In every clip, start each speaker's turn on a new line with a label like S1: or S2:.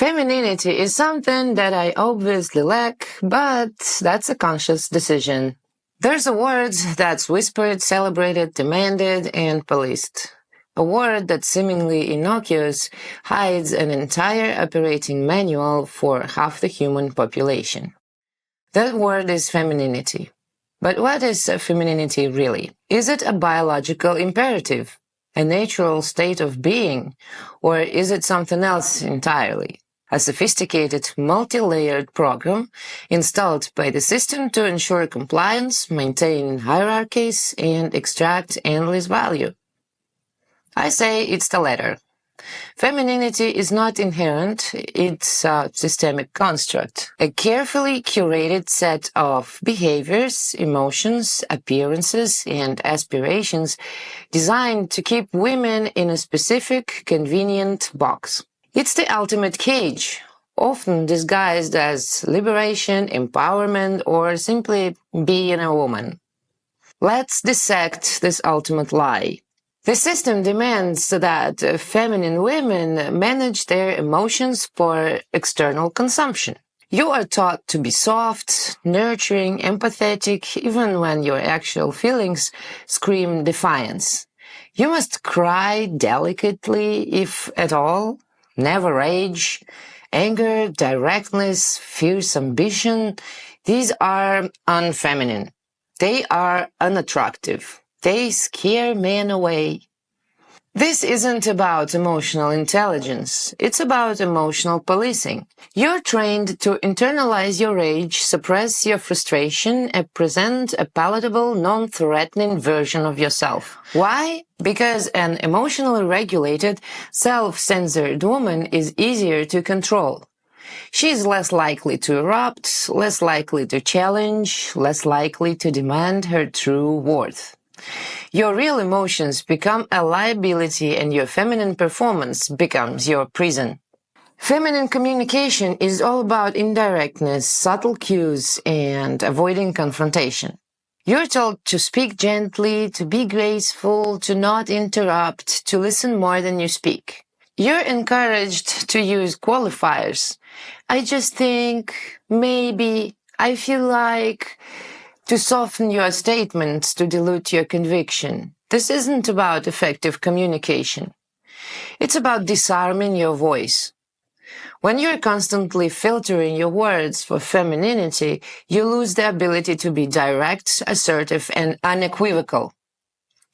S1: Femininity is something that I obviously lack, but that's a conscious decision. There's a word that's whispered, celebrated, demanded, and policed. A word that seemingly innocuous hides an entire operating manual for half the human population. That word is femininity. But what is femininity really? Is it a biological imperative, a natural state of being, or is it something else entirely? A sophisticated, multi-layered program installed by the system to ensure compliance, maintain hierarchies, and extract endless value? I say it's the latter. Femininity is not inherent, it's a systemic construct, a carefully curated set of behaviors, emotions, appearances, and aspirations designed to keep women in a specific, convenient box. It's the ultimate cage, often disguised as liberation, empowerment, or simply being a woman. Let's dissect this ultimate lie. The system demands that feminine women manage their emotions for external consumption. You are taught to be soft, nurturing, empathetic, even when your actual feelings scream defiance. You must cry delicately, if at all, never rage. Anger, directness, fierce ambition, these are unfeminine. They are unattractive. They scare men away. This isn't about emotional intelligence. It's about emotional policing. You're trained to internalize your rage, suppress your frustration, and present a palatable, non-threatening version of yourself. Why? Because an emotionally regulated, self-censored woman is easier to control. She is less likely to erupt, less likely to challenge, less likely to demand her true worth. Your real emotions become a liability and your feminine performance becomes your prison. Feminine communication is all about indirectness, subtle cues, and avoiding confrontation. You're told to speak gently, to be graceful, to not interrupt, to listen more than you speak. You're encouraged to use qualifiers. I just think, maybe, I feel like, to soften your statements, to dilute your conviction. This isn't about effective communication. It's about disarming your voice. When you're constantly filtering your words for femininity, you lose the ability to be direct, assertive, and unequivocal.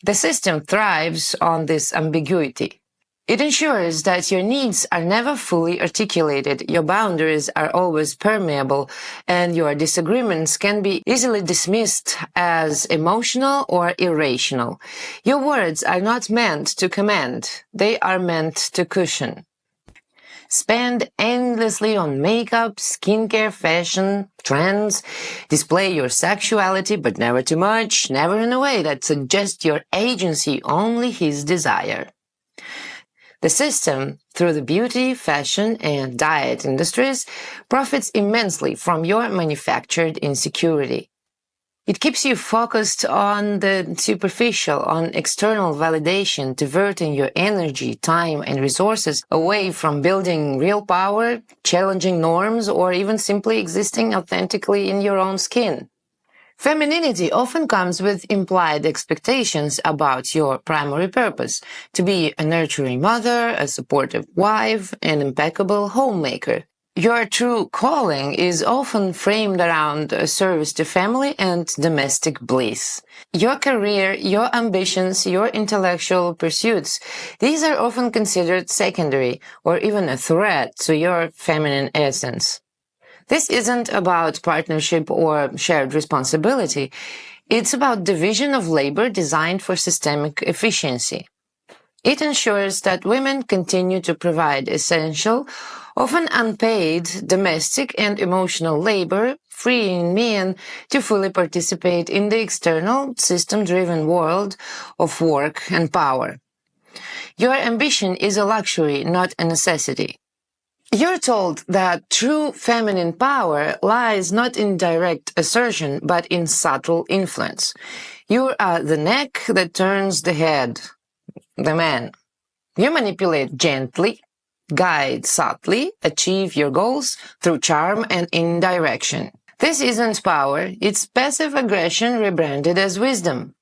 S1: The system thrives on this ambiguity. It ensures that your needs are never fully articulated, your boundaries are always permeable, and your disagreements can be easily dismissed as emotional or irrational. Your words are not meant to command, they are meant to cushion. Spend endlessly on makeup, skincare, fashion, trends. Display your sexuality, but never too much, never in a way that suggests your agency, only his desire. The system, through the beauty, fashion, and diet industries, profits immensely from your manufactured insecurity. It keeps you focused on the superficial, on external validation, diverting your energy, time, and resources away from building real power, challenging norms, or even simply existing authentically in your own skin. Femininity often comes with implied expectations about your primary purpose, to be a nurturing mother, a supportive wife, an impeccable homemaker. Your true calling is often framed around a service to family and domestic bliss. Your career, your ambitions, your intellectual pursuits, these are often considered secondary or even a threat to your feminine essence. This isn't about partnership or shared responsibility. It's about division of labor designed for systemic efficiency. It ensures that women continue to provide essential, often unpaid, domestic and emotional labor, freeing men to fully participate in the external, system-driven world of work and power. Your ambition is a luxury, not a necessity. You're told that true feminine power lies not in direct assertion, but in subtle influence. You are the neck that turns the head, the man. You manipulate gently, guide subtly, achieve your goals through charm and indirection. This isn't power, it's passive aggression rebranded as wisdom.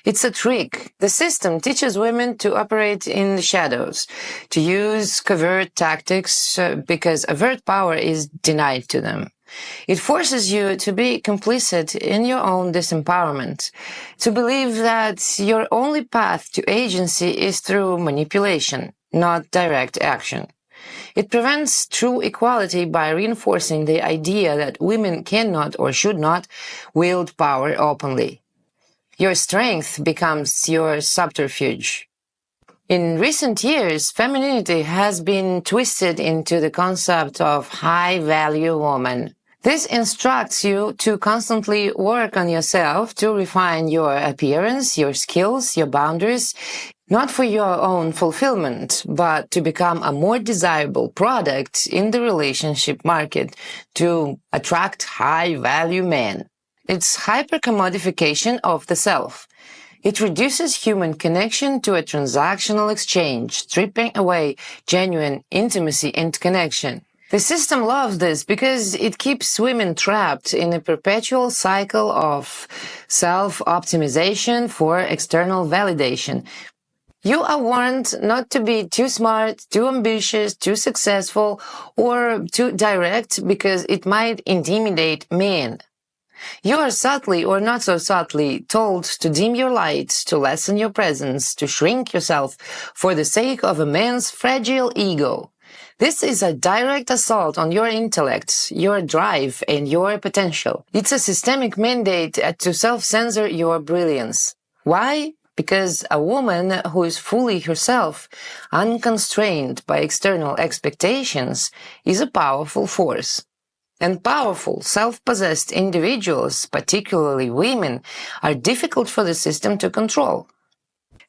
S1: It's a trick. The system teaches women to operate in the shadows, to use covert tactics because overt power is denied to them. It forces you to be complicit in your own disempowerment, to believe that your only path to agency is through manipulation, not direct action. It prevents true equality by reinforcing the idea that women cannot or should not wield power openly. Your strength becomes your subterfuge. In recent years, femininity has been twisted into the concept of high-value woman. This instructs you to constantly work on yourself, to refine your appearance, your skills, your boundaries, not for your own fulfillment, but to become a more desirable product in the relationship market, to attract high-value men. It's hypercommodification of the self. It reduces human connection to a transactional exchange, stripping away genuine intimacy and connection. The system loves this because it keeps women trapped in a perpetual cycle of self-optimization for external validation. You are warned not to be too smart, too ambitious, too successful, or too direct because it might intimidate men. You are subtly or not so subtly told to dim your light, to lessen your presence, to shrink yourself for the sake of a man's fragile ego. This is a direct assault on your intellect, your drive, and your potential. It's a systemic mandate to self-censor your brilliance. Why? Because a woman who is fully herself, unconstrained by external expectations, is a powerful force. And powerful, self-possessed individuals, particularly women, are difficult for the system to control.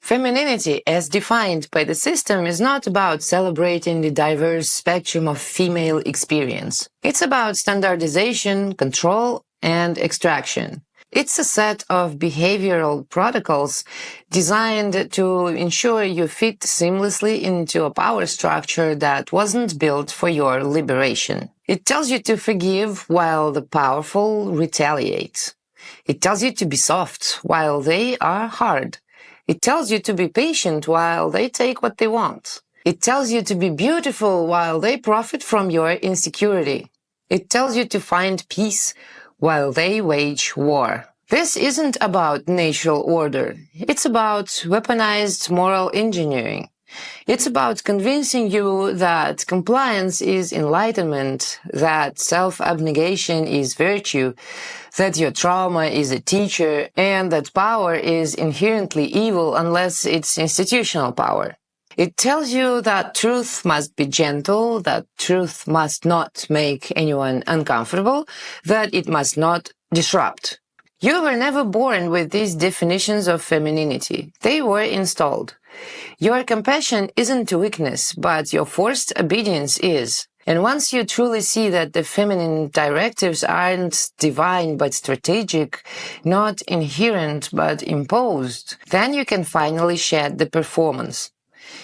S1: Femininity, as defined by the system, is not about celebrating the diverse spectrum of female experience. It's about standardization, control, and extraction. It's a set of behavioral protocols designed to ensure you fit seamlessly into a power structure that wasn't built for your liberation. It tells you to forgive while the powerful retaliate. It tells you to be soft while they are hard. It tells you to be patient while they take what they want. It tells you to be beautiful while they profit from your insecurity. It tells you to find peace while they wage war. This isn't about natural order. It's about weaponized moral engineering. It's about convincing you that compliance is enlightenment, that self-abnegation is virtue, that your trauma is a teacher, and that power is inherently evil unless it's institutional power. It tells you that truth must be gentle, that truth must not make anyone uncomfortable, that it must not disrupt. You were never born with these definitions of femininity. They were installed. Your compassion isn't a weakness, but your forced obedience is. And once you truly see that the feminine directives aren't divine but strategic, not inherent but imposed, then you can finally shed the performance.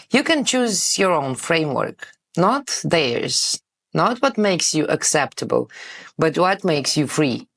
S1: You can choose your own framework, not theirs, not what makes you acceptable, but what makes you free.